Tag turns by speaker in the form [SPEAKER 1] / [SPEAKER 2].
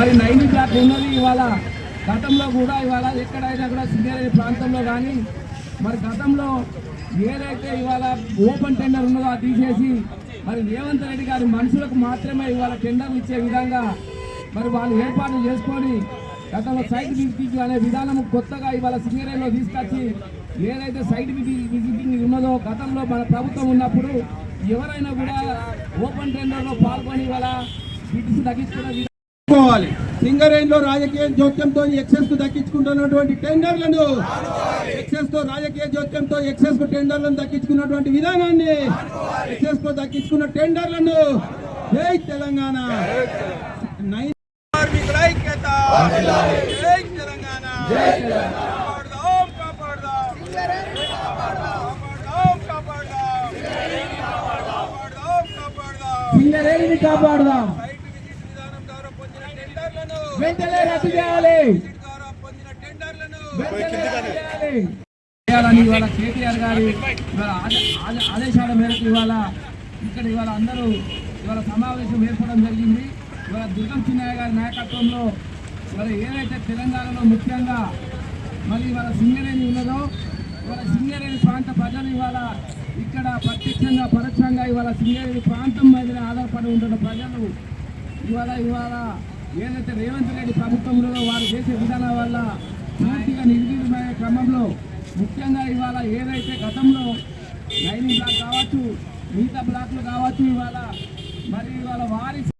[SPEAKER 1] మరి 90 బ్లాక్ ఉన్నది ఇవాళ. గతంలో కూడా ఇవాళ ఎక్కడైనా కూడా సింగరేణి ప్రాంతంలో కానీ మరి గతంలో ఏదైతే ఇవాళ ఓపెన్ టెండర్ ఉన్నదో అది తీసేసి మరి రేవంత్ రెడ్డి గారి మనుషులకు మాత్రమే ఇవాళ టెండర్లు ఇచ్చే విధంగా మరి వాళ్ళు ఏర్పాట్లు చేసుకొని గతంలో సైట్ విజిటింగ్ అనే విధానం కొత్తగా ఇవాళ సింగరేణిలో తీసుకొచ్చి ఏదైతే సైట్ విజిటింగ్ ఉన్నదో గతంలో మన ప్రభుత్వం ఉన్నప్పుడు ఎవరైనా కూడా ఓపెన్ టెండర్లో పాల్గొని ఇవాళ బిడ్స్ తగ్గించుకోవాలి. సింగరేణిలో రాజకీయ జోక్యంతో ఎక్సెస్ కు దక్కించుకుంటున్నటువంటి టెండర్లను ఎక్సెస్ తో రాజకీయ జోక్యంతో ఎక్సెస్ కు టెండర్లను దక్కించుకున్నటువంటి విధానాన్ని ఎక్సెస్ కు దక్కించుకున్న టెండర్లను జై తెలంగాణ. కార్మికుల ఐక్యత జై తెలంగాణ. సింగరేణిని కాపాడదాం. వెంటనే రద్దు చేయాలి. ఇవాళ కేటీఆర్ గారి ఆదేశాల మేరకు ఇవాళ అందరూ ఇవాళ సమావేశం ఏర్పడడం జరిగింది. ఇవాళ దుర్గం చిన్నయ్య గారి నాయకత్వంలో ఇవాళ ఏదైతే తెలంగాణలో ముఖ్యంగా మరి ఇవాళ సింగరేణి ఉన్నదో ఇవాళ సింగరేణి ప్రాంత ప్రజలు ఇవాళ ఇక్కడ ప్రత్యక్షంగా పరోక్షంగా ఇవాళ సింగరేణి ప్రాంతం మీద ఆధారపడి ఉంటున్న ప్రజలు ఇవాళ ఏదైతే రేవంత్ రెడ్డి ప్రభుత్వంలో వారు చేసే విధానం వల్ల పూర్తిగా నిర్వీర్యమయ్యే క్రమంలో ముఖ్యంగా ఇవాళ ఏదైతే గతంలో 9 బ్లాక్ కావచ్చు మిగతా బ్లాక్లు కావచ్చు ఇవాళ వారి